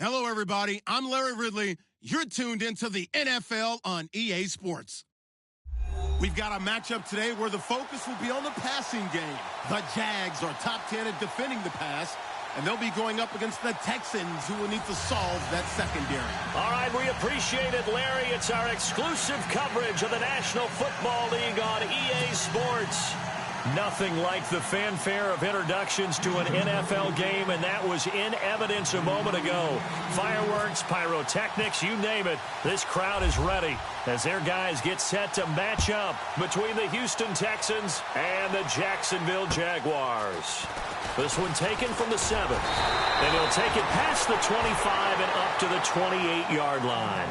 Hello, everybody. I'm Larry Ridley. You're tuned into the NFL on EA Sports. We've got a matchup today where the focus will be on the passing game. The Jags are top 10 at defending the pass, and they'll be going up against the Texans, who will need to solve that secondary. All right, we appreciate it, Larry. It's our exclusive coverage of the National Football League on EA Sports. Nothing like the fanfare of introductions to an NFL game, and that was in evidence a moment ago. Fireworks, pyrotechnics, you name it. This crowd is ready as their guys get set to match up between the Houston Texans and the Jacksonville Jaguars. This one taken from the 7. And he'll take it past the 25 and up to the 28-yard line.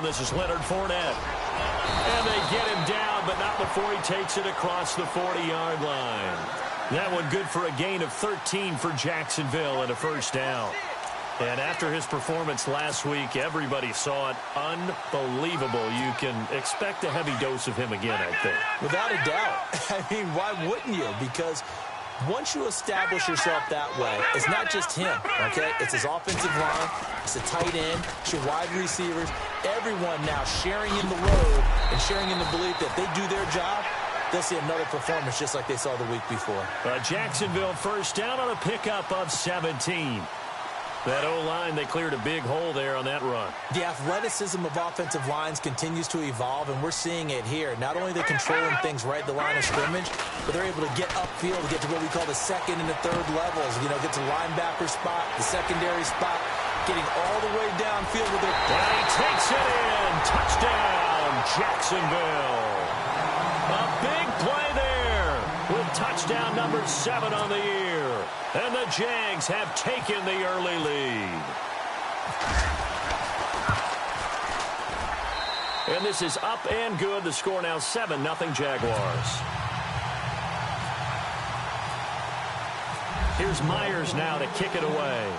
This is Leonard Fournette. And they get him down, but not before he takes it across the 40-yard line. That one good for a gain of 13 for Jacksonville and a first down. And after his performance last week, everybody saw it. Unbelievable. You can expect a heavy dose of him again, I think. Without a doubt. I mean, why wouldn't you? Because once you establish yourself that way, it's not just him, okay? It's his offensive line, it's the tight end, it's your wide receivers, everyone now sharing in the load and sharing in the belief that they do their job, they'll see another performance just like they saw the week before. Jacksonville first down on a pickup of 17. That O-line, they cleared a big hole there on that run. The athleticism of offensive lines continues to evolve, and we're seeing it here. Not only are they controlling things right at the line of scrimmage, but they're able to get upfield, to get to what we call the second and the third levels. You know, get to linebacker spot, the secondary spot, getting all the way downfield with their... And he takes it in. Touchdown, Jacksonville. A big play there with touchdown number 7 on the year. And the Jags have taken the early lead. And this is up and good. The score now 7-0 Jaguars. Here's Myers now to kick it away.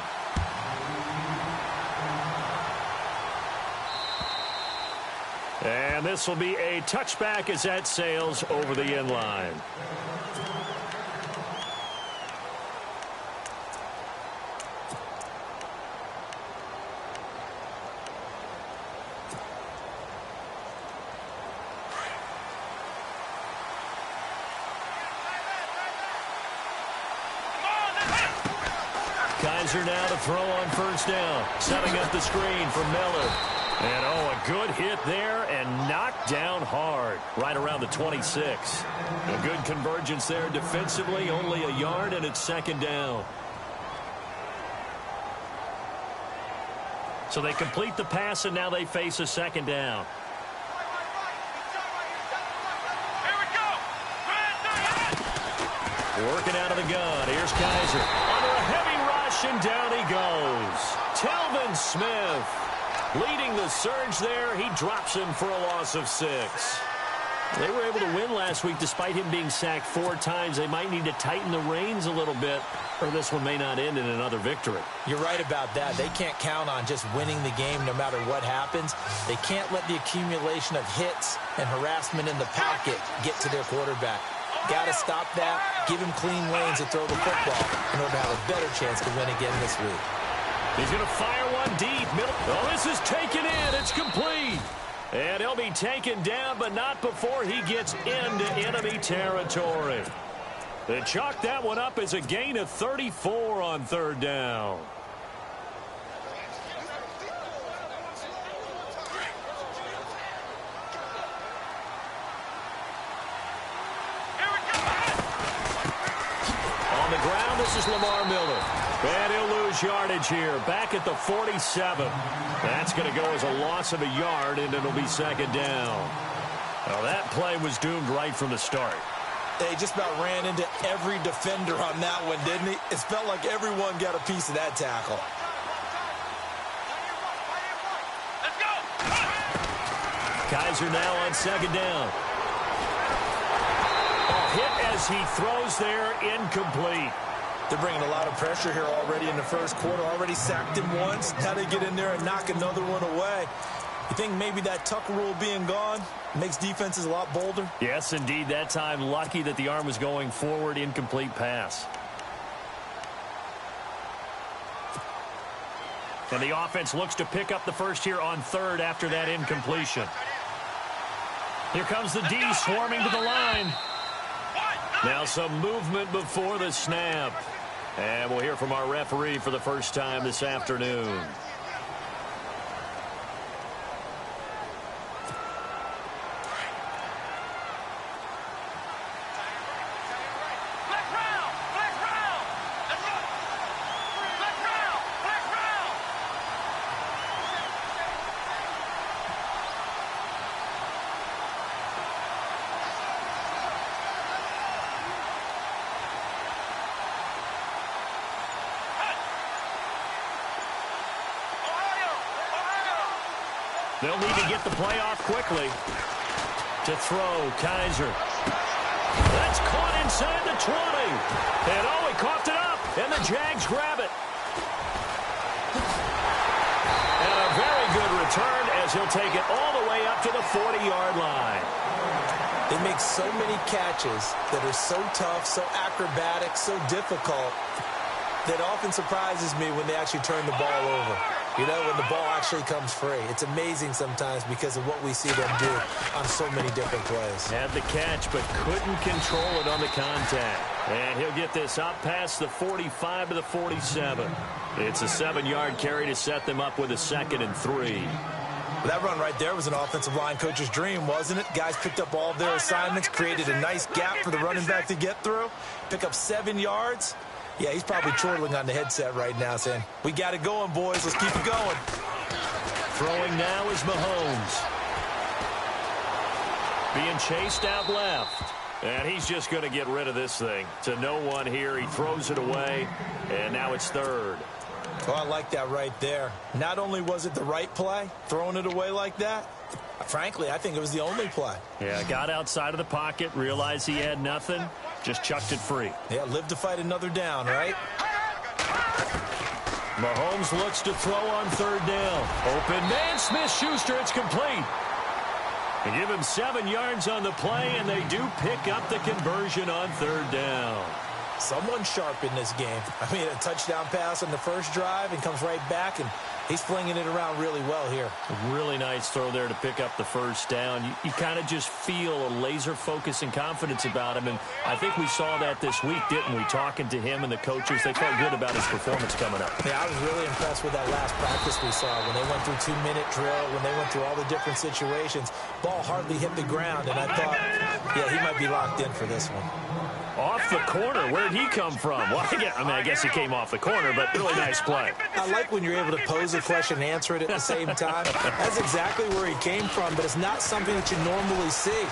And this will be a touchback as that sails over the end line. Kaiser now to throw on first down. Setting up the screen for Miller. And, a good hit there and knocked down hard. Right around the 26. A good convergence there defensively. Only a yard, and it's second down. So they complete the pass, and now they face a second down. Working out of the gun. Here's Kaiser. Under a heavy rush, and down he goes. Telvin Smith leading the surge there. He drops him for a loss of 6. They were able to win last week despite him being sacked 4 times. They might need to tighten the reins a little bit, or this one may not end in another victory. You're right about that. They can't count on just winning the game no matter what happens. They can't let the accumulation of hits and harassment in the pocket get to their quarterback. Got to stop that, give him clean lanes to throw the football in order to have a better chance to win again this week. He's going to fire one deep. Middle. Oh, this is taken in. It's complete. And he'll be taken down, but not before he gets into enemy territory. They chalk that one up as a gain of 34 on third down. On the ground, this is Lamar Miller. And he'll lose yardage here. Back at the 47. That's going to go as a loss of a yard, and it'll be second down. Well, that play was doomed right from the start. They just about ran into every defender on that one, didn't he? It felt like everyone got a piece of that tackle. Kaiser now on second down. as he throws there incomplete. They're bringing a lot of pressure here already in the first quarter. Already sacked him once. Now they get in there and knock another one away. You think maybe that Tucker rule being gone makes defenses a lot bolder? Yes, indeed. That time, lucky that the arm was going forward. Incomplete pass. And the offense looks to pick up the first here on third after that incompletion. Here comes the D swarming to the line. Now some movement before the snap. And we'll hear from our referee for the first time this afternoon. They'll need to get the play off quickly. To throw, Kaiser. That's caught inside the 20. And oh, he coughed it up. And the Jags grab it. And a very good return as he'll take it all the way up to the 40-yard line. They make so many catches that are so tough, so acrobatic, so difficult, that often surprises me when they actually turn the ball over. You know, when the ball actually comes free. It's amazing sometimes because of what we see them do on so many different plays. Had the catch, but couldn't control it on the contact. And he'll get this up past the 45 to the 47. It's a 7-yard carry to set them up with a 2nd and 3. Well, that run right there was an offensive line coach's dream, wasn't it? Guys picked up all of their assignments, created a nice gap for the running back to get through, pick up 7 yards. Yeah, he's probably chortling on the headset right now saying, we got it going, boys. Let's keep it going. Throwing now is Mahomes. Being chased out left. And he's just going to get rid of this thing. To no one here. He throws it away. And now it's third. Oh, I like that right there. Not only was it the right play, throwing it away like that, frankly, I think it was the only play. Yeah, got outside of the pocket, realized he had nothing, just chucked it free. Yeah, live to fight another down, right? Mahomes looks to throw on third down. Open man, Smith-Schuster, it's complete. They give him 7 yards on the play, and they do pick up the conversion on third down. Someone sharp in this game. I mean, a touchdown pass on the first drive and comes right back, and he's flinging it around really well here. A really nice throw there to pick up the first down. You kind of just feel a laser focus and confidence about him, and I think we saw that this week, didn't we? Talking to him and the coaches, they felt good about his performance coming up. Yeah, I was really impressed with that last practice we saw when they went through 2-minute drill, when they went through all the different situations. Ball hardly hit the ground, and I thought, yeah, he might be locked in for this one. Off the corner. Where'd he come from? Well, I guess he came off the corner, but really nice play. I like when you're able to pose a question and answer it at the same time. That's exactly where he came from, but it's not something that you normally see.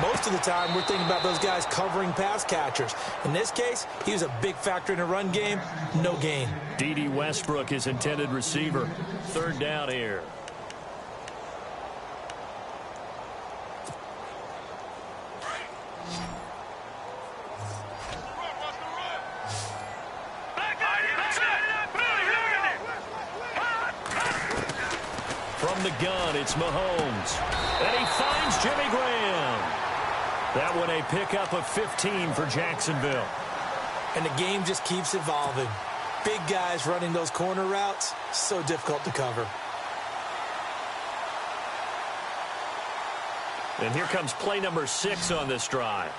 Most of the time, we're thinking about those guys covering pass catchers. In this case, he was a big factor in the run game. No gain. D.D. Westbrook, his intended receiver. Third down here. From the gun, it's Mahomes. And he finds Jimmy Graham. That one a pickup of 15 for Jacksonville. And the game just keeps evolving. Big guys running those corner routes, so difficult to cover. And here comes play number 6 on this drive.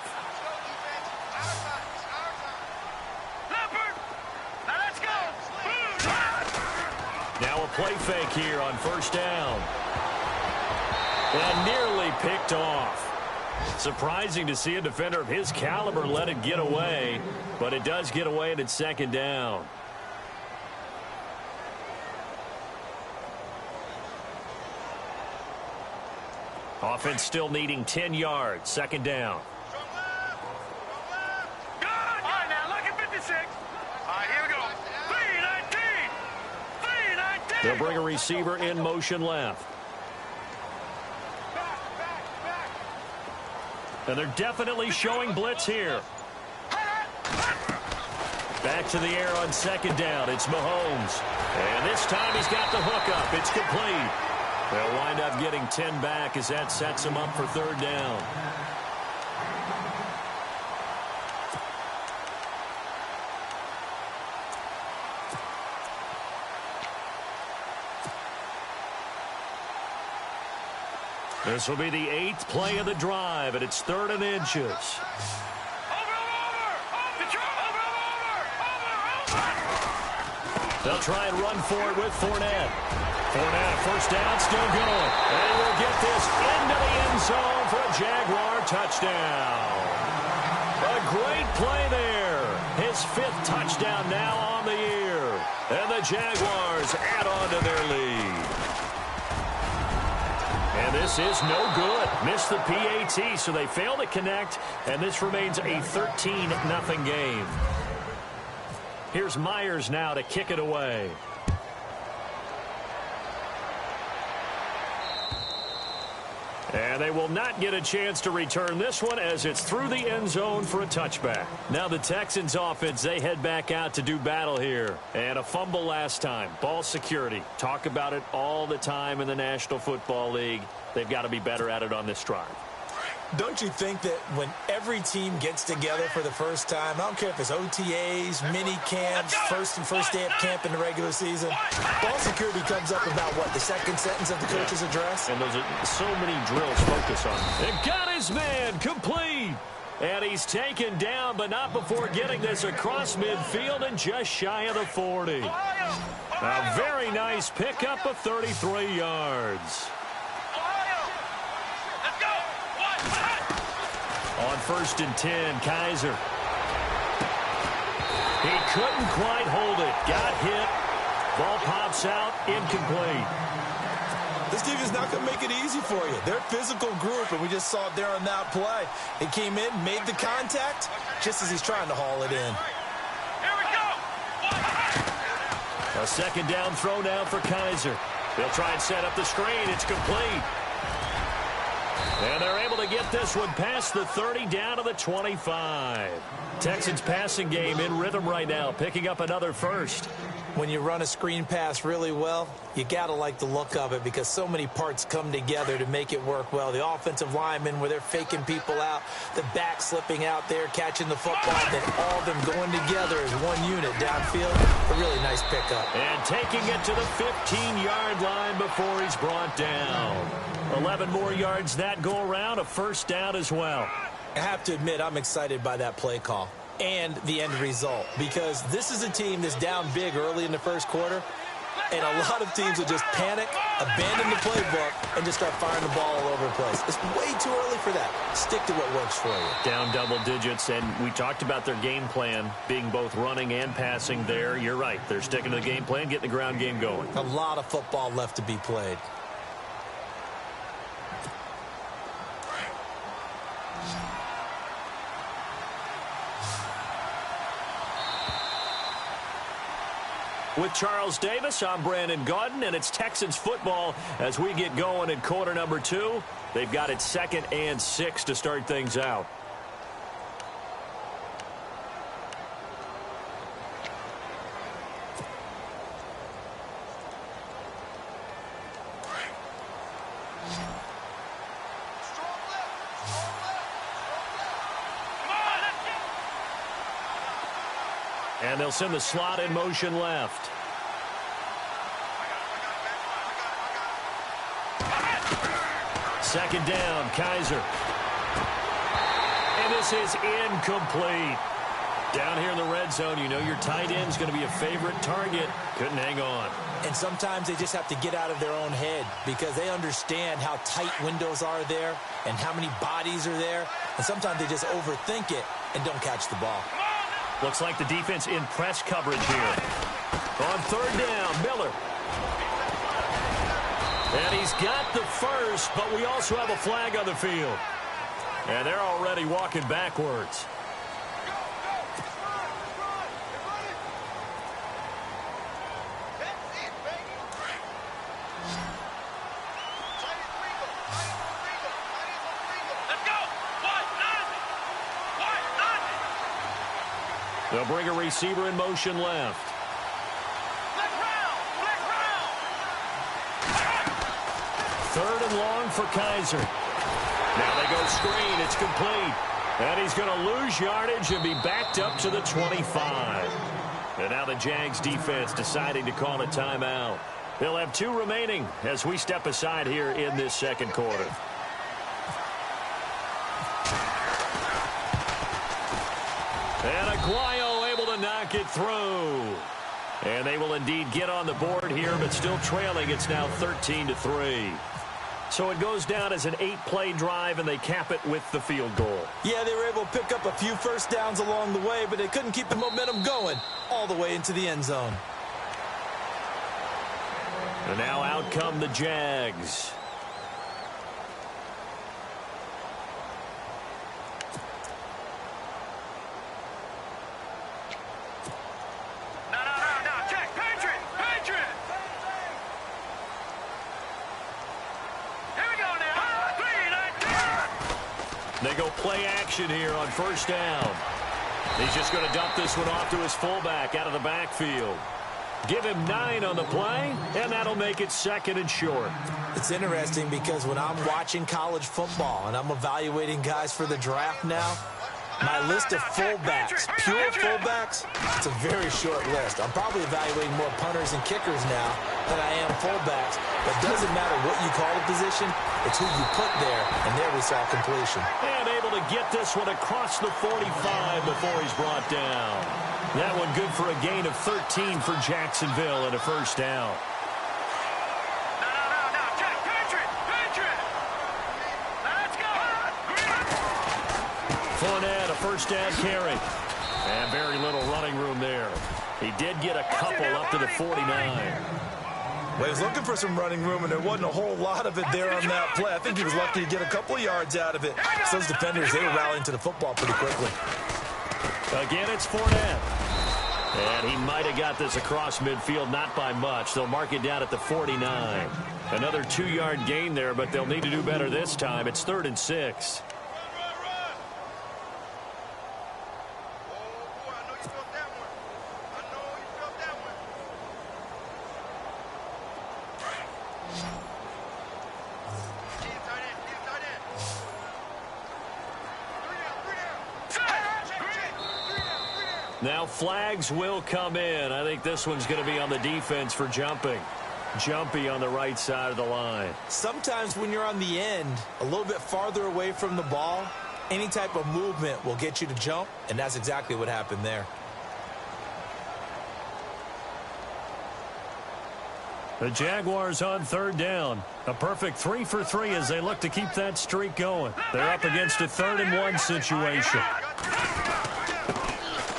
Now a play fake here on first down. And nearly picked off. Surprising to see a defender of his caliber let it get away, but it does get away and it's second down. Offense still needing 10 yards, second down. They'll bring a receiver in motion left. And they're definitely showing blitz here. Back to the air on second down. It's Mahomes. And this time he's got the hook up. It's complete. They'll wind up getting 10 back as that sets them up for third down. This will be the 8th play of the drive, and it's 3rd and inches. They'll try and run for it with Fournette. Fournette, first down, still going. And he will get this into the end zone for a Jaguar touchdown. A great play there. His 5th touchdown now on the year. And the Jaguars add on to their lead. And this is no good. Missed the PAT, so they fail to connect, and this remains a 13-0 game. Here's Myers now to kick it away. And they will not get a chance to return this one as it's through the end zone for a touchback. Now the Texans offense, they head back out to do battle here. And a fumble last time. Ball security. Talk about it all the time in the National Football League. They've got to be better at it on this drive. Don't you think that when every team gets together for the first time, I don't care if it's OTAs, mini camps, first day of camp in the regular season, ball security comes up about what, the second sentence of the coach's address? And those are so many drills focus on. And got his man complete. And he's taken down, but not before getting this across midfield and just shy of the 40. A very nice pickup of 33 yards. On 1st and 10, Kaiser. He couldn't quite hold it. Got hit. Ball pops out. Incomplete. This defense is not going to make it easy for you. They're a physical group, and we just saw it there on that play. He came in, made the contact, just as he's trying to haul it in. Here we go. A second down throw now for Kaiser. They'll try and set up the screen. It's complete. And they're able to get this one past the 30 down to the 25. Texans passing game in rhythm right now, picking up another first. When you run a screen pass really well, you got to like the look of it because so many parts come together to make it work well. The offensive linemen, where they're faking people out, the back slipping out there, catching the football, then all of them going together as one unit downfield. A really nice pickup. And taking it to the 15-yard line before he's brought down. 11 more yards that go around, a first down as well. I have to admit, I'm excited by that play call and the end result because this is a team that's down big early in the first quarter, and a lot of teams will just panic, abandon the playbook, and just start firing the ball all over the place. It's way too early for that. Stick to what works for you. Down double digits, and we talked about their game plan being both running and passing there. You're right. They're sticking to the game plan, getting the ground game going. A lot of football left to be played. With Charles Davis, I'm Brandon Gaudin, and it's Texans football as we get going in quarter number 2. They've got it 2nd and 6 to start things out. And they'll send the slot in motion left. Second down, Kaiser. And this is incomplete. Down here in the red zone, you know your tight end's going to be a favorite target. Couldn't hang on. And sometimes they just have to get out of their own head because they understand how tight windows are there and how many bodies are there. And sometimes they just overthink it and don't catch the ball. Looks like the defense in press coverage here. On third down, Miller. And he's got the first, but we also have a flag on the field. And they're already walking backwards. Let's go. 1, 9. They'll bring a receiver in motion left. Third and long for Kaiser. Now they go screen. It's complete. And he's going to lose yardage and be backed up to the 25. And now the Jags defense deciding to call a timeout. They'll have 2 remaining as we step aside here in this second quarter. And Aguayo able to knock it through. And they will indeed get on the board here, but still trailing. It's now 13-3. So it goes down as an 8-play drive, and they cap it with the field goal. Yeah, they were able to pick up a few first downs along the way, but they couldn't keep the momentum going all the way into the end zone. And now out come the Jags. They go play action here on first down. He's just going to dump this one off to his fullback out of the backfield. Give him 9 on the play, and that'll make it second and short. It's interesting because when I'm watching college football and I'm evaluating guys for the draft now, my list of fullbacks, pure fullbacks, it's a very short list. I'm probably evaluating more punters and kickers now than I am fullbacks. But it doesn't matter what you call a position, it's who you put there, and there we saw completion. And able to get this one across the 45 before he's brought down. That one good for a gain of 13 for Jacksonville and a first down. Fournette, a first down carry. And very little running room there. He did get a couple up to the 49. Well, he was looking for some running room, and there wasn't a whole lot of it there on that play. I think he was lucky to get a couple of yards out of it. So those defenders, they were rallying to the football pretty quickly. Again, it's Fournette. And he might have got this across midfield, not by much. They'll mark it down at the 49. Another 2-yard gain there, but they'll need to do better this time. It's 3rd and 6. Now flags will come in. I think this one's going to be on the defense for jumping. Jumpy on the right side of the line. Sometimes when you're on the end, a little bit farther away from the ball, any type of movement will get you to jump, and that's exactly what happened there. The Jaguars on 3rd down. A perfect 3 for 3 as they look to keep that streak going. They're up against a 3rd and 1 situation.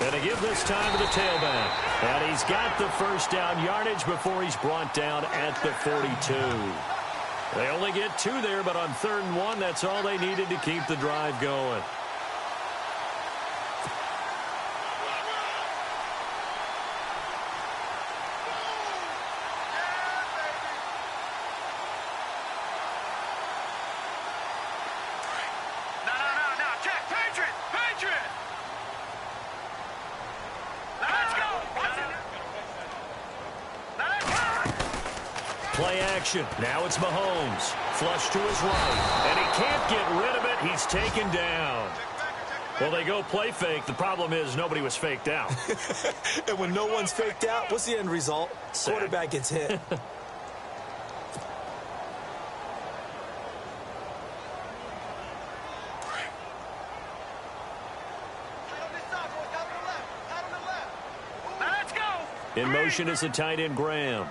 And to give this time to the tailback. And he's got the first down yardage before he's brought down at the 42. They only get 2 there, but on 3rd and 1, that's all they needed to keep the drive going. Play action. Now it's Mahomes. Flush to his right. And he can't get rid of it. He's taken down. Well, they go play fake. The problem is nobody was faked out. And when no one's faked out, what's the end result? Sack. Quarterback gets hit. In motion is the tight end, Graham.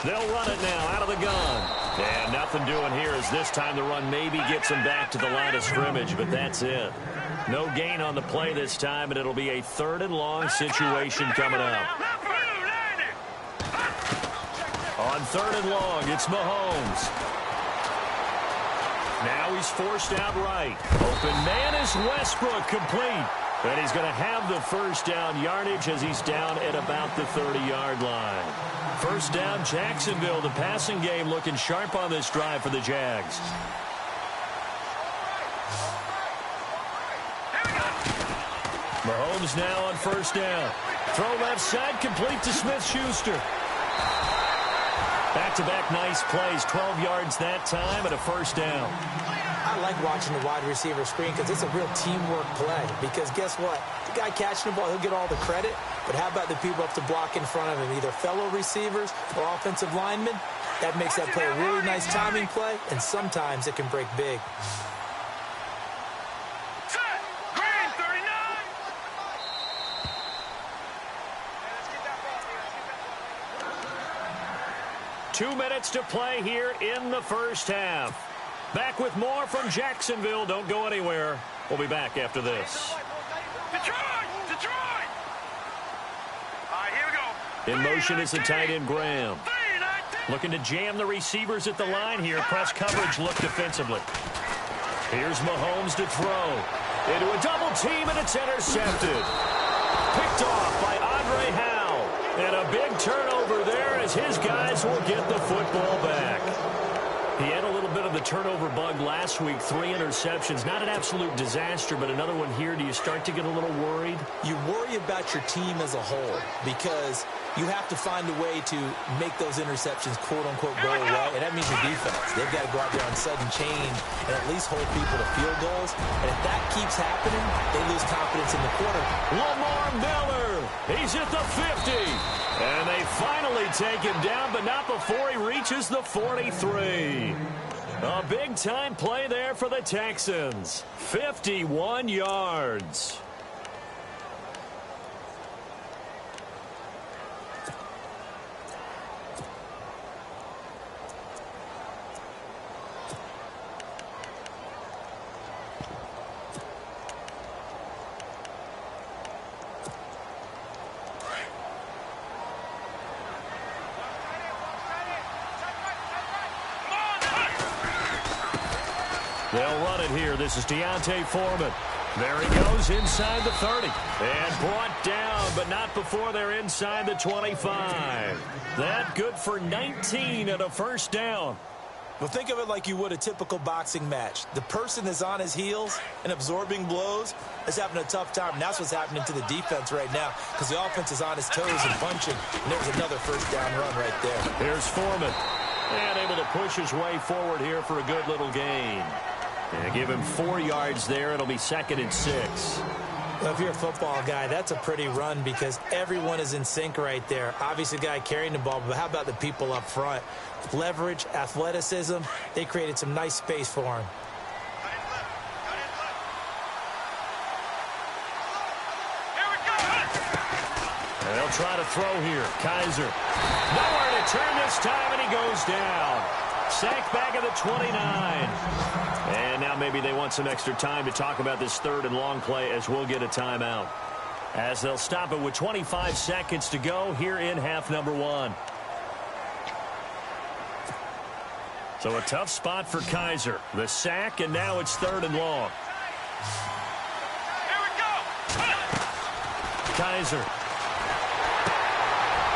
They'll run it now out of the gun. And nothing doing here as this time the run maybe gets him back to the line of scrimmage, but that's it. No gain on the play this time, and it'll be a 3rd and long situation coming up. On 3rd and long, it's Mahomes. Now he's forced out right. Open man is Westbrook, complete. And he's going to have the first down yardage as he's down at about the 30-yard line. First down, Jacksonville. The passing game looking sharp on this drive for the Jags. Mahomes now on first down. Throw left side, complete to Smith-Schuster. Back-to-back nice plays, 12 yards that time and a first down. I like watching the wide receiver screen because it's a real teamwork play. Because guess what? The guy catching the ball, he'll get all the credit. But how about the people up to block in front of him, either fellow receivers or offensive linemen? That makes that play a really nice timing play, and sometimes it can break big. Set. Green, 39. 2 minutes to play here in the first half. Back with more from Jacksonville. Don't go anywhere. We'll be back after this. Detroit! Detroit! All right, here we go. In motion is the tight end Graham. 3-19. Looking to jam the receivers at the line here. Press coverage look defensively. Here's Mahomes to throw. Into a double team, and it's intercepted. Picked off by Andre Howe. And a big turnover there as his guys will get the football back. He had a little bit of the turnover bug last week, 3 interceptions. Not an absolute disaster, but another one here. Do you start to get a little worried? You worry about your team as a whole because you have to find a way to make those interceptions, quote-unquote, go away, and that means your defense. They've got to go out there on sudden change and at least hold people to field goals. And if that keeps happening, they lose confidence in the quarter. Lamar Miller, he's at the 50. And they finally take him down, but not before he reaches the 43. A big-time play there for the Texans. 51 yards. They'll run it here. This is Deontay Foreman. There he goes inside the 30. And brought down, but not before they're inside the 25. That good for 19 and a first down. Well, think of it like you would a typical boxing match. The person is on his heels and absorbing blows is having a tough time. And that's what's happening to the defense right now because the offense is on his toes and punching. And there's another first down run right there. Here's Foreman. And able to push his way forward here for a good little gain. And give him 4 yards there. It'll be 2nd and 6. Well, if you're a football guy, that's a pretty run because everyone is in sync right there. Obviously, the guy carrying the ball, but how about the people up front? Leverage, athleticism, they created some nice space for him. And they'll try to throw here. Kaiser. Nowhere to turn this time, and he goes down. Sacked back at the 29. And now maybe they want some extra time to talk about this 3rd and long play as we'll get a timeout. As they'll stop it with 25 seconds to go here in half number 1. So a tough spot for Kaiser. The sack, and now it's 3rd and long. Here we go. Kaiser.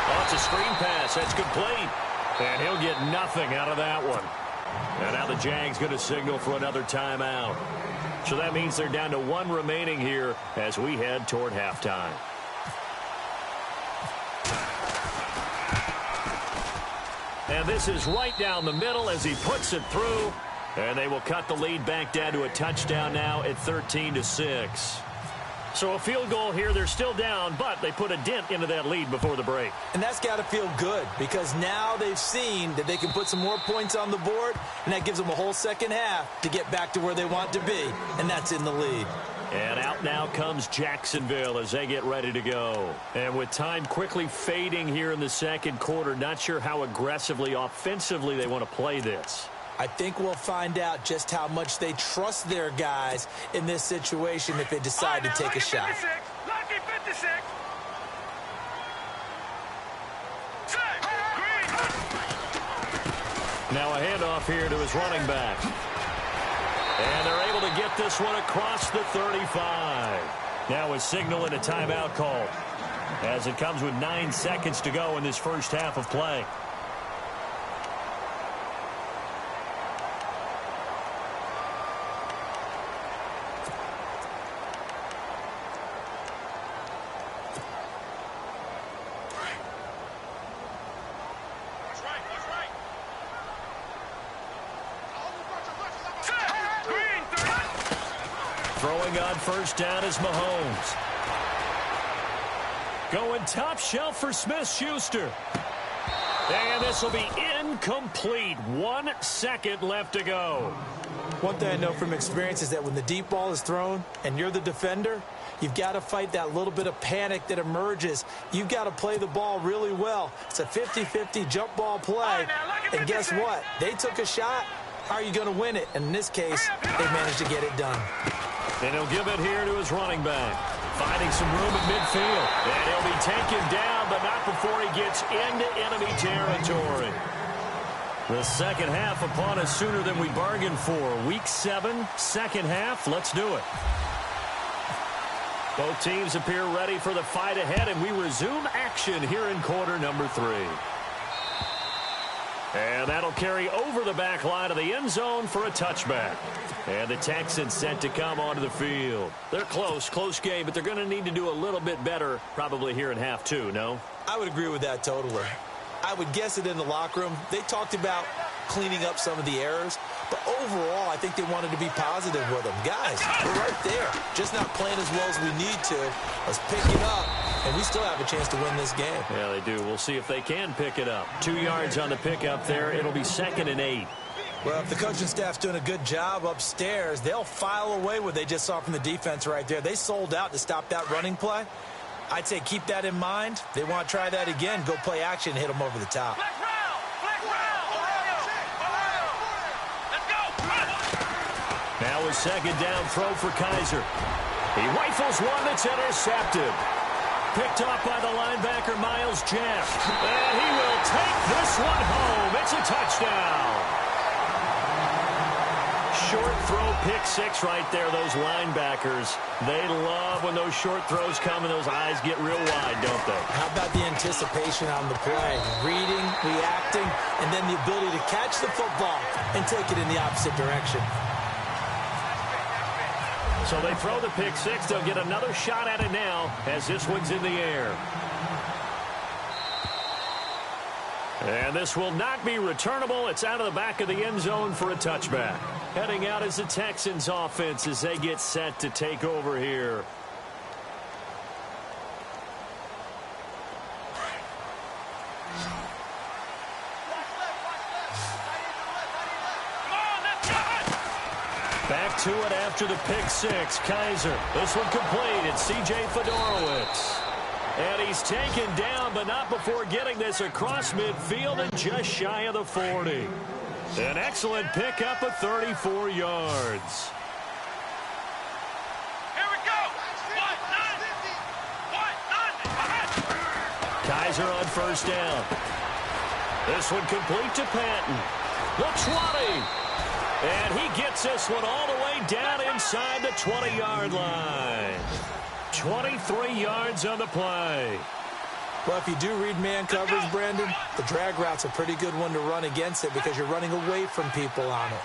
Oh, it's a screen pass. That's complete. And he'll get nothing out of that one. And now the Jags going to signal for another timeout. So that means they're down to 1 remaining here as we head toward halftime. And this is right down the middle as he puts it through. And they will cut the lead back down to a touchdown now at 13-6. So a field goal here. They're still down, but they put a dent into that lead before the break. And that's got to feel good because now they've seen that they can put some more points on the board, and that gives them a whole second half to get back to where they want to be, and that's in the lead. And out now comes Jacksonville as they get ready to go. And with time quickly fading here in the second quarter, not sure how aggressively, offensively they want to play this. I think we'll find out just how much they trust their guys in this situation if they decide to take a shot. Lucky 56. Now a handoff here to his running back. And they're able to get this one across the 35. Now a signal and a timeout call as it comes with 9 seconds to go in this first half of play. Throwing on first down is Mahomes. Going top shelf for Smith-Schuster. And this will be incomplete. 1 second left to go. One thing I know from experience is that when the deep ball is thrown and you're the defender, you've got to fight that little bit of panic that emerges. You've got to play the ball really well. It's a 50-50 jump ball play. And guess what? They took a shot. How are you going to win it? And in this case, they managed to get it done. And he'll give it here to his running back. Finding some room at midfield. And he'll be taken down, but not before he gets into enemy territory. The second half upon us sooner than we bargained for. Week 7, second half. Let's do it. Both teams appear ready for the fight ahead, and we resume action here in quarter number 3. And that'll carry over the back line of the end zone for a touchback. And the Texans set to come onto the field. They're close game, but they're going to need to do a little bit better probably here in half 2, no? I would agree with that totally. I would guess it in the locker room. They talked about cleaning up some of the errors, but overall, I think they wanted to be positive with them. Guys, we're right there. Just not playing as well as we need to. Let's pick it up, and we still have a chance to win this game. Yeah, they do. We'll see if they can pick it up. 2 yards on the pickup there. It'll be 2nd and 8. Well, if the coaching staff's doing a good job upstairs, they'll file away what they just saw from the defense right there. They sold out to stop that running play. I'd say keep that in mind. They want to try that again. Go play action and hit them over the top. Now a second down throw for Kaiser. He rifles one that's intercepted. Picked off by the linebacker, Miles Jack. And he will take this one home. It's a touchdown. Short throw, pick 6 right there, those linebackers. They love when those short throws come and those eyes get real wide, don't they? How about the anticipation on the play? Reading, reacting, and then the ability to catch the football and take it in the opposite direction. So they throw the pick 6. They'll get another shot at it now as this one's in the air. And this will not be returnable. It's out of the back of the end zone for a touchback. Heading out is the Texans offense as they get set to take over here. Back to it after the pick 6. Kaiser. This one complete. It's C.J. Fedorowicz. And he's taken down, but not before getting this across midfield and just shy of the 40. An excellent pickup of 34 yards. Here we go. Kaiser on first down. This one complete to Patton. The 20. And he gets this one all the way down inside the 20-yard line. 23 yards on the play. Well, if you do read man coverage, Brandon, the drag route's a pretty good one to run against it because you're running away from people on it.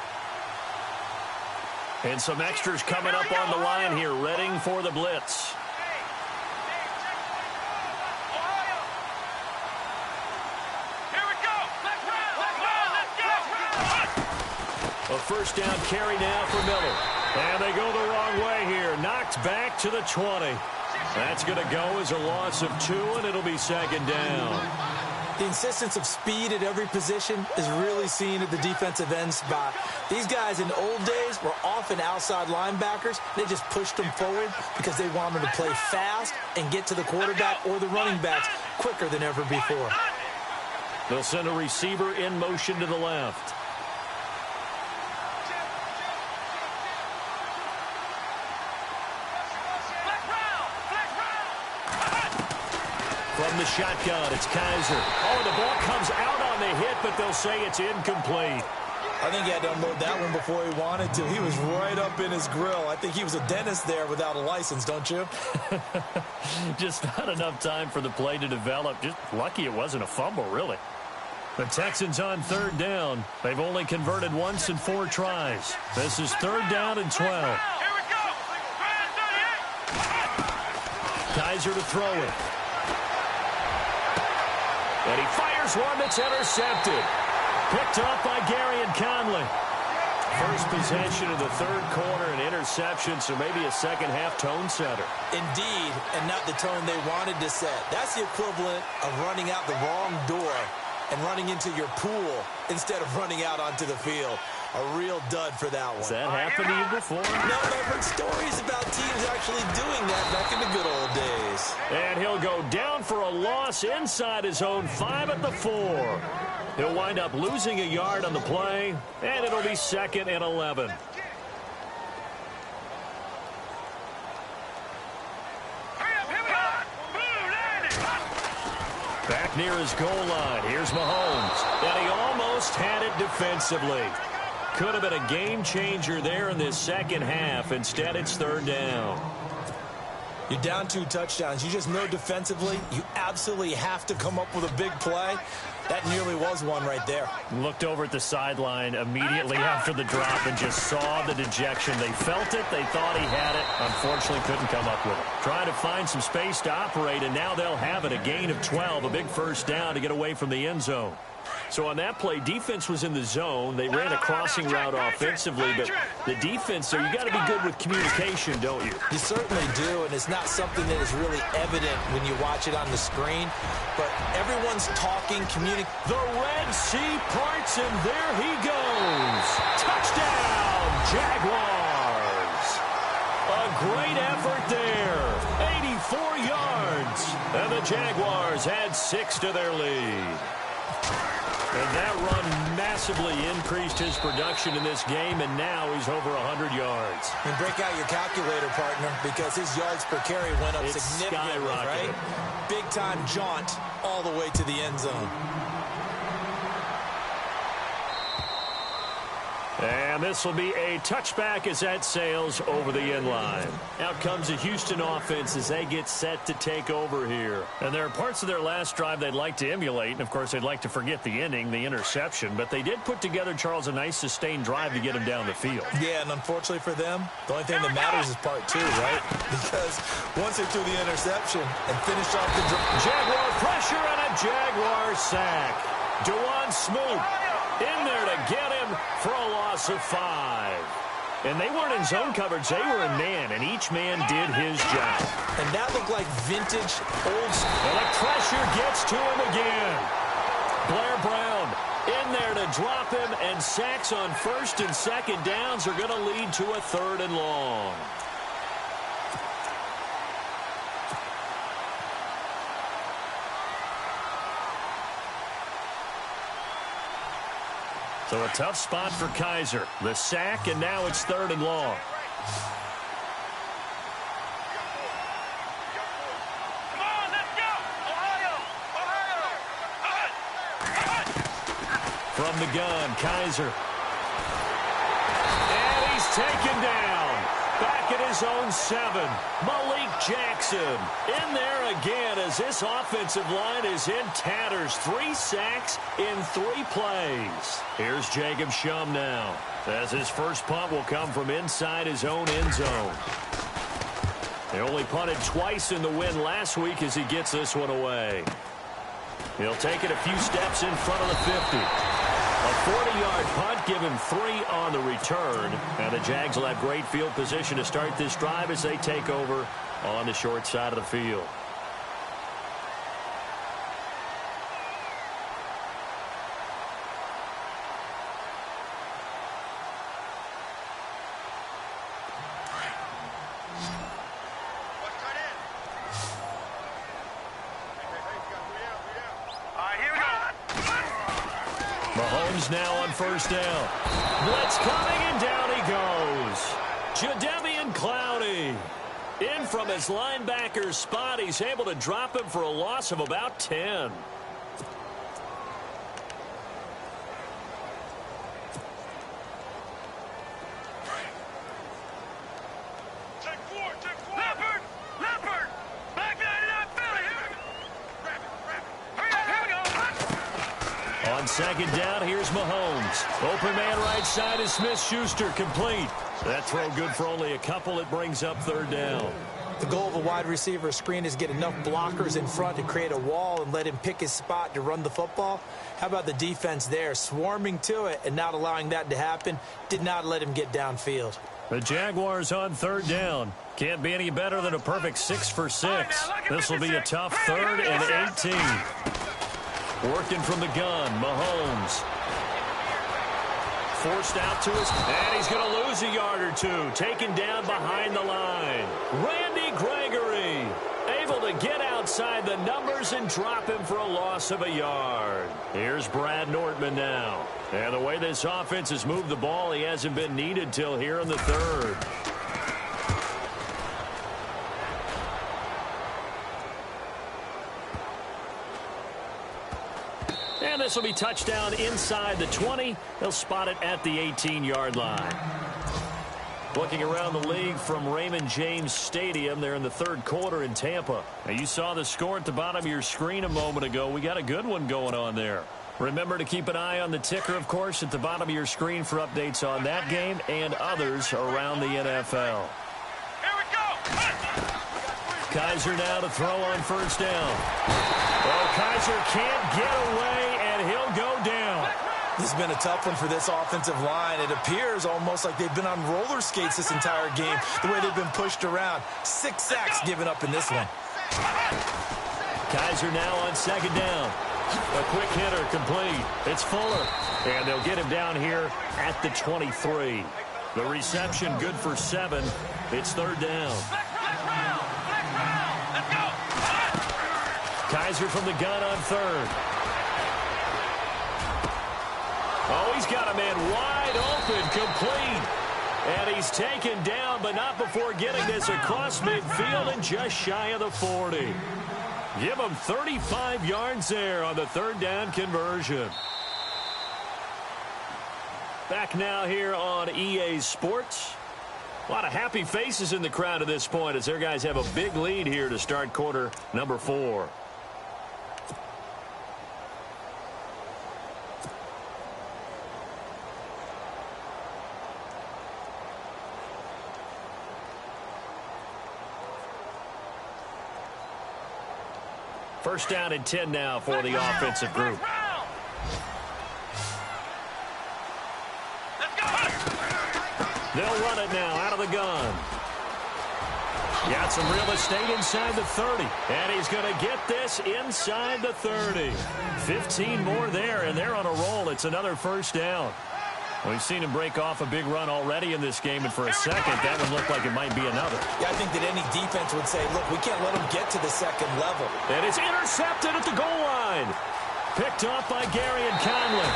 And some extras coming up on the line here, ready for the blitz. A first down carry now for Miller. And they go the wrong way here. Knocked back to the 20. That's going to go as a loss of 2, and it'll be 2nd down. The insistence of speed at every position is really seen at the defensive end spot. These guys in the old days were often outside linebackers. They just pushed them forward because they wanted to play fast and get to the quarterback or the running backs quicker than ever before. They'll send a receiver in motion to the left. From the shotgun, it's Kaiser. Oh, the ball comes out on the hit, but they'll say it's incomplete. I think he had to unload that one before he wanted to. He was right up in his grill. I think he was a dentist there without a license, don't you? Just not enough time for the play to develop. Just lucky it wasn't a fumble, really. The Texans on 3rd down. They've only converted once in 4 tries. This is 3rd down and 12. Here we go. Kaiser to throw it. And he fires one that's intercepted. Picked off by Gary and Conley. First possession of the third quarter, an interception, so maybe a second-half tone setter. Indeed, and not the tone they wanted to set. That's the equivalent of running out the wrong door and running into your pool instead of running out onto the field. A real dud for that one. Has that happened to you before? No, I've heard stories about teams actually doing that back in the good old days. And he'll go down for a loss inside his own 5 at the 4. He'll wind up losing a yard on the play, and it'll be 2nd and 11. Back near his goal line. Here's Mahomes. And he almost had it defensively. Could have been a game changer there in this second half. Instead, it's 3rd down. You're down 2 touchdowns. You just know defensively you absolutely have to come up with a big play. That nearly was one right there. Looked over at the sideline immediately after the drop and just saw the dejection. They felt it. They thought he had it. Unfortunately, couldn't come up with it. Trying to find some space to operate, and now they'll have it. A gain of 12, a big first down to get away from the end zone. So on that play, defense was in the zone. They ran a crossing route offensively, but the defense, so you got to be good with communication, don't you? You certainly do, and it's not something that is really evident when you watch it on the screen. But everyone's talking, communicating. The Red Sea parts, and there he goes. Touchdown, Jaguars. A great effort there. 84 yards. And the Jaguars add 6 to their lead. And that run massively increased his production in this game, and now he's over 100 yards. And break out your calculator, partner, because his yards per carry went up significantly, right? Big-time jaunt all the way to the end zone. And this will be a touchback as that sails over the end line. Out comes the Houston offense as they get set to take over here. And there are parts of their last drive they'd like to emulate. And, of course, they'd like to forget the ending, the interception. But they did put together, Charles, a nice sustained drive to get him down the field. Yeah, and unfortunately for them, the only thing that matters is part 2, right? Because once they threw the interception and finished off the drive. Jaguar pressure and a Jaguar sack. Dewan Smoot in there to get him for a loss of 5. And they weren't in zone coverage. They were in man, and each man did his job. And that looked like vintage old school. And the pressure gets to him again. Blair Brown in there to drop him, and sacks on 1st and 2nd downs are going to lead to a 3rd and long. So a tough spot for Kaiser. The sack, and now it's 3rd and long. Come on, let's go! Ohio! From the gun, Kaiser. And he's taken down. Back at his own 7. Malik Jackson in there again as this offensive line is in tatters. 3 sacks in 3 plays. Here's Jacob Shum now, as his first punt will come from inside his own end zone. They only punted twice in the win last week as he gets this one away. He'll take it a few steps in front of the 50. A 40-yard punt, give him 3 on the return. And the Jags will have great field position to start this drive as they take over on the short side of the field. Mahomes now on 1st down. Blitz coming, and down he goes. Jadeveon Clowney in from his linebacker spot. He's able to drop him for a loss of about 10. Leopard! Back that up, Philly! On 2nd down, here's Mahomes. Open man right side is Smith-Schuster, complete. That throw good for only a couple. It brings up 3rd down. The goal of a wide receiver screen is get enough blockers in front to create a wall and let him pick his spot to run the football. How about the defense there, swarming to it and not allowing that to happen? Did not let him get downfield. The Jaguars on third down. Can't be any better than a perfect 6 for 6. This will be a tough 3rd and 18. Working from the gun, Mahomes. Forced out to his, and he's going to lose a yard or two. Taken down behind the line. Randy Gregory able to get outside the numbers and drop him for a loss of a yard. Here's Brad Nortman now. And the way this offense has moved the ball, he hasn't been needed till here in the 3rd. And this will be touchdown inside the 20. They'll spot it at the 18-yard line. Looking around the league from Raymond James Stadium, they're in the 3rd quarter in Tampa. Now, you saw the score at the bottom of your screen a moment ago. We got a good one going on there. Remember to keep an eye on the ticker, of course, at the bottom of your screen for updates on that game and others around the NFL. Here we go. Kaiser now to throw on first down. Well, Kaiser can't get away, and he'll go down. This has been a tough one for this offensive line. It appears almost like they've been on roller skates this entire game, the way they've been pushed around. 6 sacks given up in this one. Kaiser now on second down. A quick hitter complete. It's Fuller. And they'll get him down here at the 23. The reception good for 7. It's 3rd down. Kaiser from the gun on 3rd. Oh, he's got a man wide open, complete. And he's taken down, but not before getting this across midfield and just shy of the 40. Give him 35 yards there on the 3rd down conversion. Back now here on EA Sports. A lot of happy faces in the crowd at this point as their guys have a big lead here to start quarter number 4. First down and 10 now for the offensive group. They'll run it now out of the gun. Got some real estate inside the 30. And he's going to get this inside the 30. 15 more there, and they're on a roll. It's another first down. We've seen him break off a big run already in this game, and for a second, that one looked like it might be another. Yeah, I think that any defense would say, look, we can't let him get to the second level. And it's intercepted at the goal line. Picked off by Gary and Conley.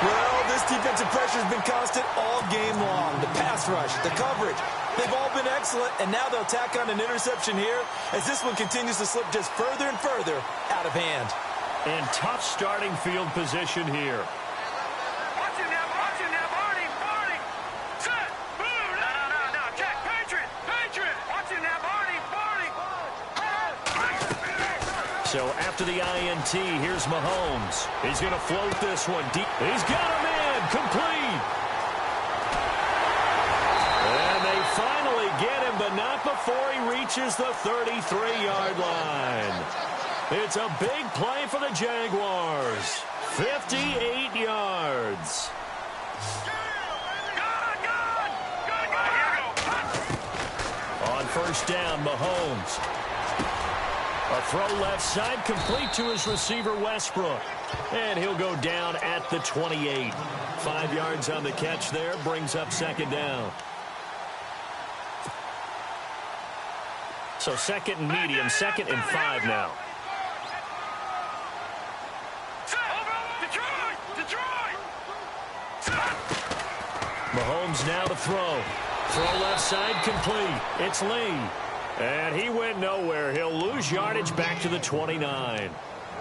Well, this defensive pressure has been constant all game long. The pass rush, the coverage, they've all been excellent, and now they'll tack on an interception here as this one continues to slip just further and further out of hand. And tough starting field position here. So after the INT, here's Mahomes. He's going to float this one deep. He's got a man complete. And they finally get him, but not before he reaches the 33-yard line. It's a big play for the Jaguars. 58 yards. On first down, Mahomes. A throw left side, complete to his receiver, Westbrook. And he'll go down at the 28. 5 yards on the catch there, brings up second down. So second and medium, 2nd and 5 now. Mahomes now to throw. Throw left side, complete. It's Lee. And he went nowhere. He'll lose yardage back to the 29.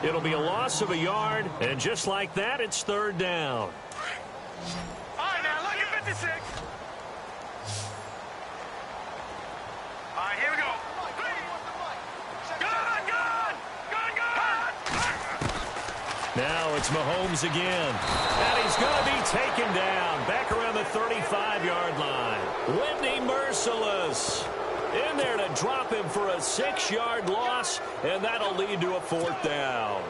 It'll be a loss of a yard, and just like that, it's 3rd down. All right, now look at 56. All right, here we go. Gun! Now it's Mahomes again. And he's going to be taken down back around the 35-yard line. Whitney Merciless. In there to drop him for a 6-yard loss, and that'll lead to a 4th down.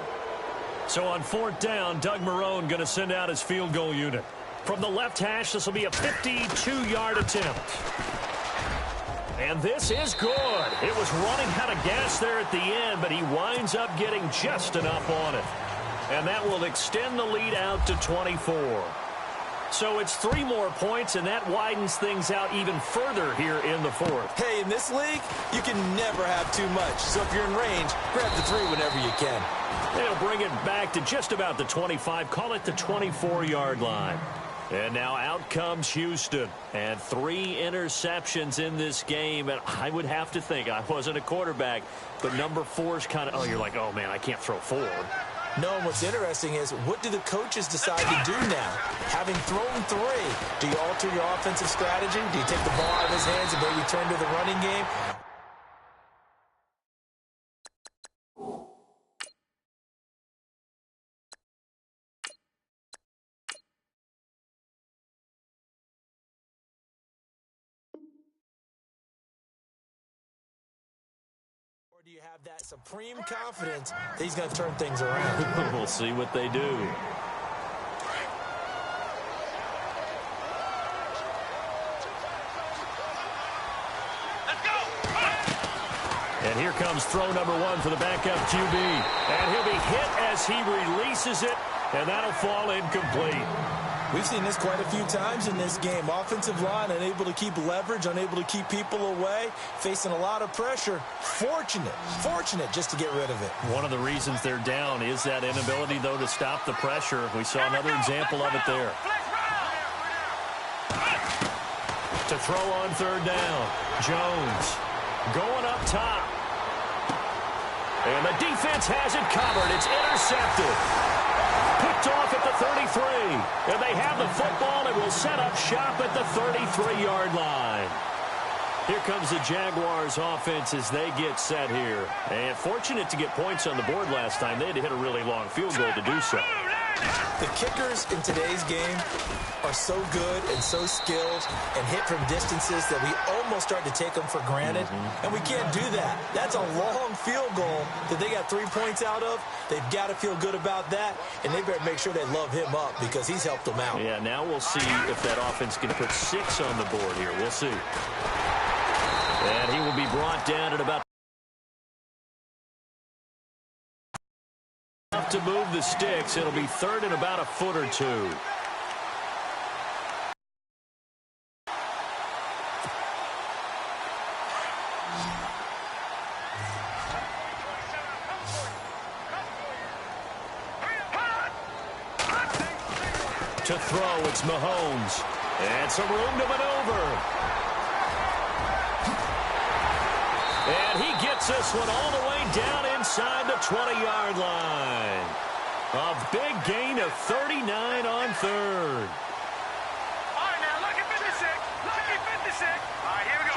So on 4th down, Doug Marrone going to send out his field goal unit. From the left hash, this will be a 52-yard attempt. And this is good. It was running out of gas there at the end, but he winds up getting just enough on it. And that will extend the lead out to 24. So it's 3 more points, and that widens things out even further here in the 4th. Hey, in this league, you can never have too much. So if you're in range, grab the 3 whenever you can. They'll bring it back to just about the 25, call it the 24-yard line. And now out comes Houston. And 3 interceptions in this game. And I would have to think, I wasn't a quarterback, but number 4's kind of, you're like, oh, man, I can't throw 4. No, and what's interesting is, what do the coaches decide to do now? Having thrown 3, do you alter your offensive strategy? Do you take the ball out of his hands and maybe turn to the running game? Or do you have that supreme confidence that he's going to turn things around? We'll see what they do. And here comes throw number 1 for the backup QB. And he'll be hit as he releases it, and that'll fall incomplete. We've seen this quite a few times in this game. Offensive line unable to keep leverage, unable to keep people away, facing a lot of pressure. Fortunate just to get rid of it. One of the reasons they're down is that inability, though, to stop the pressure. We saw another example of it there. To throw on 3rd down, Jones going up top. And the defense has it covered. It's intercepted. Picked off at the 33. And they have the football and will set up shop at the 33-yard line. Here comes the Jaguars offense as they get set here. And fortunate to get points on the board last time. They had to hit a really long field goal to do so. The kickers in today's game are so good and so skilled and hit from distances that we almost start to take them for granted. And we can't do that. That's a long field goal that they got 3 points out of. They've got to feel good about that, and they better make sure they love him up because he's helped them out. Yeah, now we'll see if that offense can put 6 on the board here. We'll see. And he will be brought down at about to move the sticks. It'll be 3rd and about a foot or 2. To throw, it's Mahomes. And some room to maneuver. And he gets this one all the way down inside the 20-yard line. A big gain of 39 on 3rd. All right, now, lucky 56. Lucky 56. All right, here we go.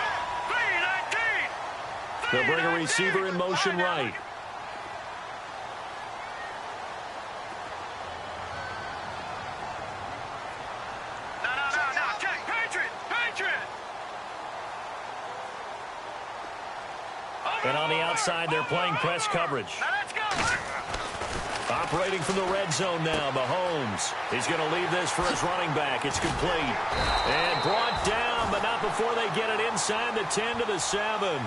3-19. They'll bring a receiver in motion right. No. Check. Patriot. And on the outside, they're playing press coverage. Now let's go. Operating from the red zone now, Mahomes. He's going to leave this for his running back. It's complete. And brought down, but not before they get it inside the 10 to the 7.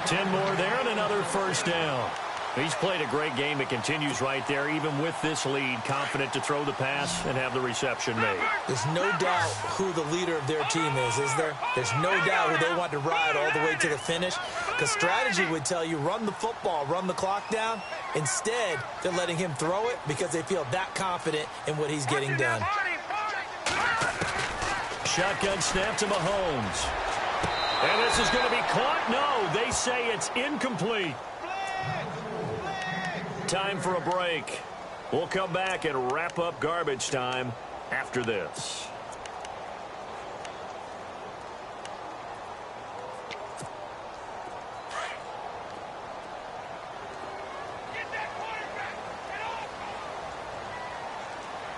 10 more there and another 1st down. He's played a great game. It continues right there, even with this lead, confident to throw the pass and have the reception made. There's no doubt who the leader of their team is there? There's no doubt who they want to ride all the way to the finish. Because strategy would tell you, run the football, run the clock down. Instead, they're letting him throw it because they feel that confident in what he's getting done. Shotgun snap to Mahomes. And this is going to be caught. No, they say it's incomplete. Time for a break. We'll come back and wrap up garbage time after this.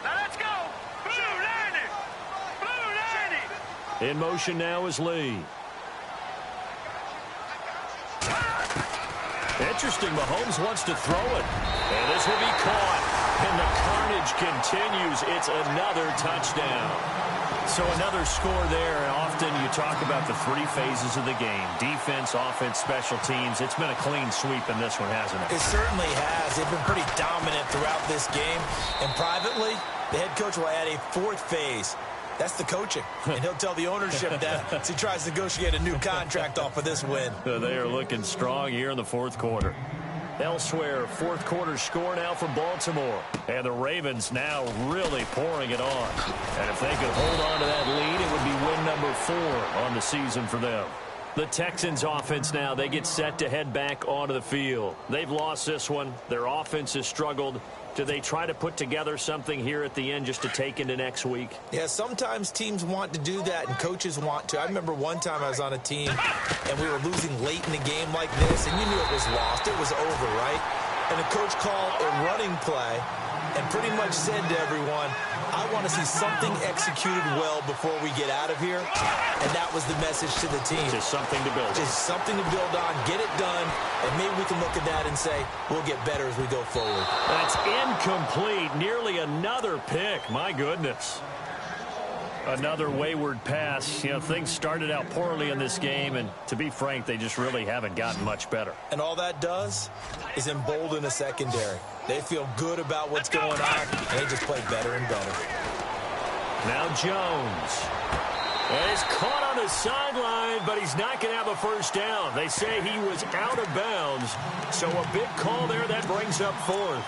Now let's go. Blue landing. Blue landing. In motion now is Lee. interesting. Mahomes wants to throw it. And this will be caught. And the carnage continues. It's another touchdown. So another score there. And often you talk about the three phases of the game. Defense, offense, special teams. It's been a clean sweep in this one, hasn't it? It certainly has. They've been pretty dominant throughout this game. And privately, the head coach will add a fourth phase. That's the coaching. And he'll tell the ownership that as he tries to negotiate a new contract off of this win. They are looking strong here in the fourth quarter. Elsewhere, fourth quarter score now for Baltimore. And the Ravens now really pouring it on. And if they could hold on to that lead, it would be win number 4 on the season for them. The Texans offense now, they get set to head back onto the field. They've lost this one. Their offense has struggled. Do they try to put together something here at the end just to take into next week? Yeah, sometimes teams want to do that and coaches want to. I remember one time I was on a team and we were losing late in the game like this, and you knew it was lost. It was over, right? And the coach called a running play and pretty much said to everyone, I want to see something executed well before we get out of here. And that was the message to the team. Just something to build on. Just something to build on, get it done, and maybe we can look at that and say, we'll get better as we go forward. That's incomplete. Nearly another pick. My goodness. Another wayward pass. You know, things started out poorly in this game, and to be frank, they just really haven't gotten much better. And all that does is embolden a secondary. They feel good about what's going on, and they just play better and better. Now Jones. And he's caught on the sideline, but he's not going to have a first down. They say he was out of bounds, so a big call there that brings up 4th.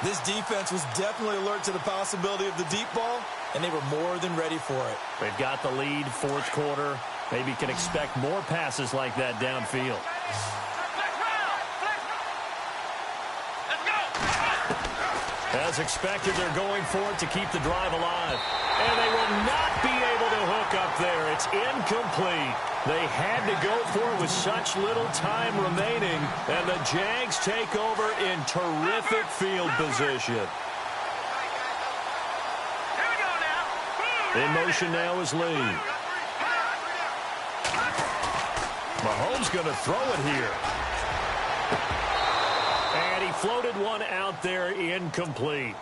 This defense was definitely alert to the possibility of the deep ball, and they were more than ready for it. They've got the lead, fourth quarter. Maybe can expect more passes like that downfield. As expected, they're going for it to keep the drive alive. And they will not be able to hook up there. It's incomplete. They had to go for it with such little time remaining. And the Jags take over in terrific field position. In motion now is Lee. Mahomes going to throw it here. And he floated one out there, incomplete.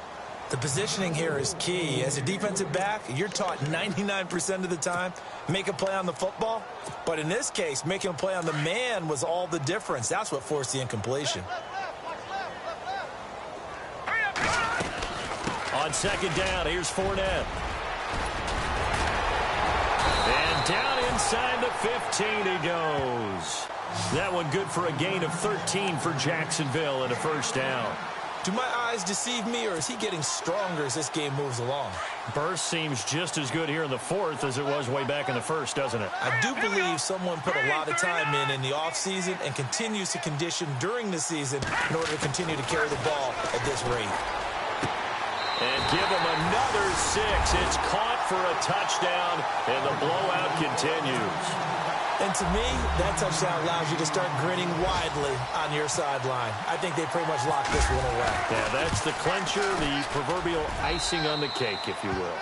The positioning here is key. As a defensive back, you're taught 99% of the time, make a play on the football. But in this case, making a play on the man was all the difference. That's what forced the incompletion. On second down, here's Fournette. And down inside the 15 he goes. That one good for a gain of 13 for Jacksonville and a first down. Do my eyes deceive me, or is he getting stronger as this game moves along? Burst seems just as good here in the fourth as it was way back in the first, doesn't it? I do believe someone put a lot of time in the offseason and continues to condition during the season in order to continue to carry the ball at this rate. And give him another 6. It's caught for a touchdown, and the blowout continues. And to me, that touchdown allows you to start grinning widely on your sideline. I think they pretty much locked this one away. Yeah, that's the clincher, the proverbial icing on the cake, if you will.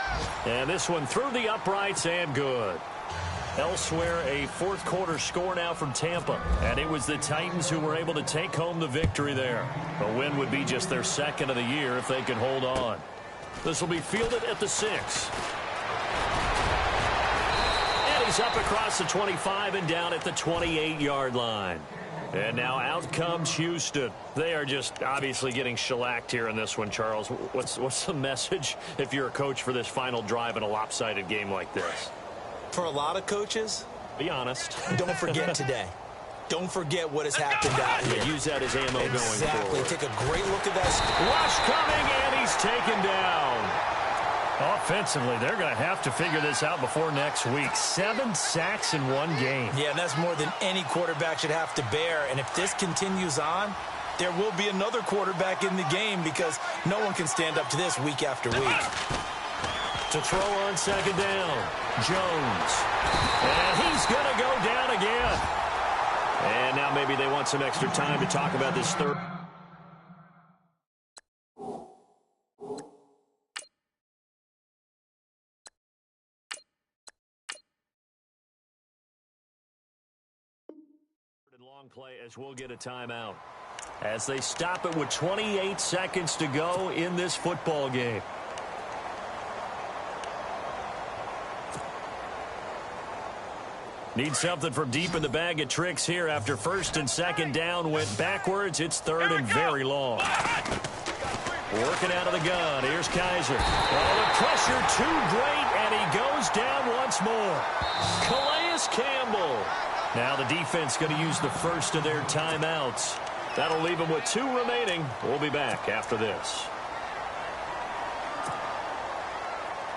And this one through the uprights and good. Elsewhere, a fourth quarter score now from Tampa. And it was the Titans who were able to take home the victory there. A win would be just their second of the year if they could hold on. This will be fielded at the 6. He's up across the 25 and down at the 28-yard line. And now out comes Houston. They are just obviously getting shellacked here in this one, Charles. What's the message if you're a coach for this final drive in a lopsided game like this? For a lot of coaches, be honest. Don't forget today. Don't forget what has happened out here. Use that as ammo going forward. Exactly. Take a great look at that. Rush coming, and he's taken down. Offensively, they're going to have to figure this out before next week. 7 sacks in one game. Yeah, and that's more than any quarterback should have to bear. And if this continues on, there will be another quarterback in the game because no one can stand up to this week after week. To throw on second down, Jones. And he's going to go down again. And now maybe they want some extra time to talk about this third. Long play as we'll get a timeout. as they stop it with 28 seconds to go in this football game. Need something from deep in the bag of tricks here after first and second down went backwards. It's third and very long. Working out of the gun. Here's Kaiser. Oh, the pressure too great, and he goes down once more. Calais Campbell. Now the defense going to use the first of their timeouts. That'll leave them with 2 remaining. We'll be back after this.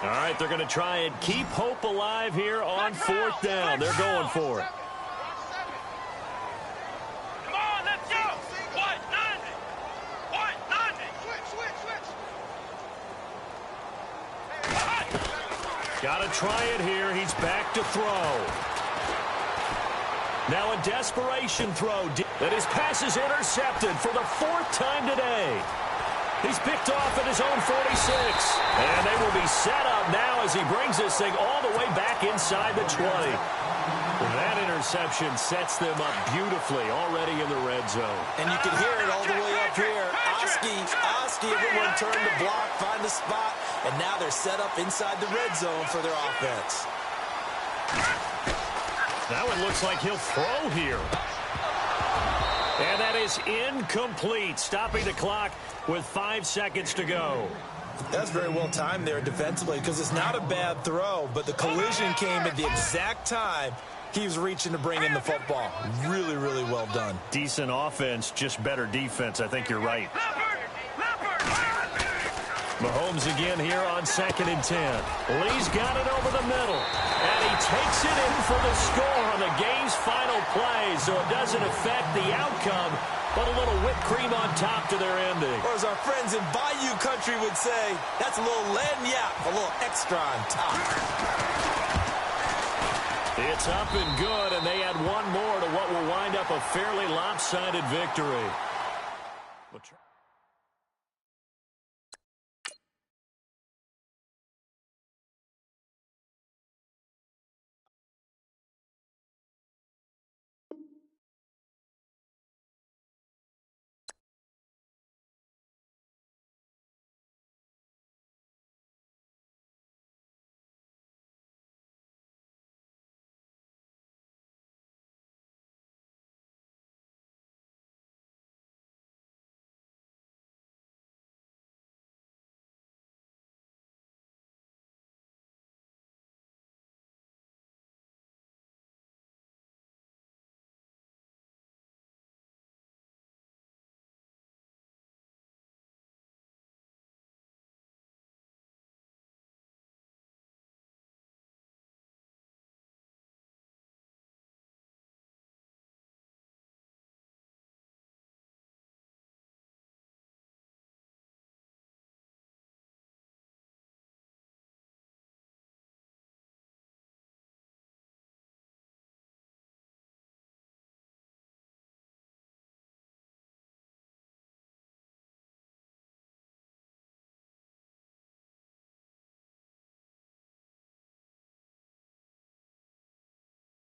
All right, they're going to try and keep hope alive here on 4th down. They're going for it. Come on, let's go. What? 90. What? 90. Switch. Got to try it here. He's back to throw. Now a desperation throw. That his pass is intercepted for the 4th time today. He's picked off at his own 46. And they will be set up now as he brings this thing all the way back inside the 20. That interception sets them up beautifully already in the red zone. And you can hear it all the way up here. Oski, everyone turned to block, find a spot, and now they're set up inside the red zone for their offense. Now it looks like he'll throw here. And that is incomplete, stopping the clock with 5 seconds to go. That's very well timed there defensively because it's not a bad throw, but the collision came at the exact time he was reaching to bring in the football. Really, really well done. Decent offense, just better defense. I think you're right. Mahomes again here on 2nd and 10. Lee's got it over the middle. And he takes it in for the score on the game's final play, so it doesn't affect the outcome, but a little whipped cream on top to their ending. Or as our friends in Bayou Country would say, that's a little lagniappe, a little extra on top. It's up and good, and they add one more to what will wind up a fairly lopsided victory.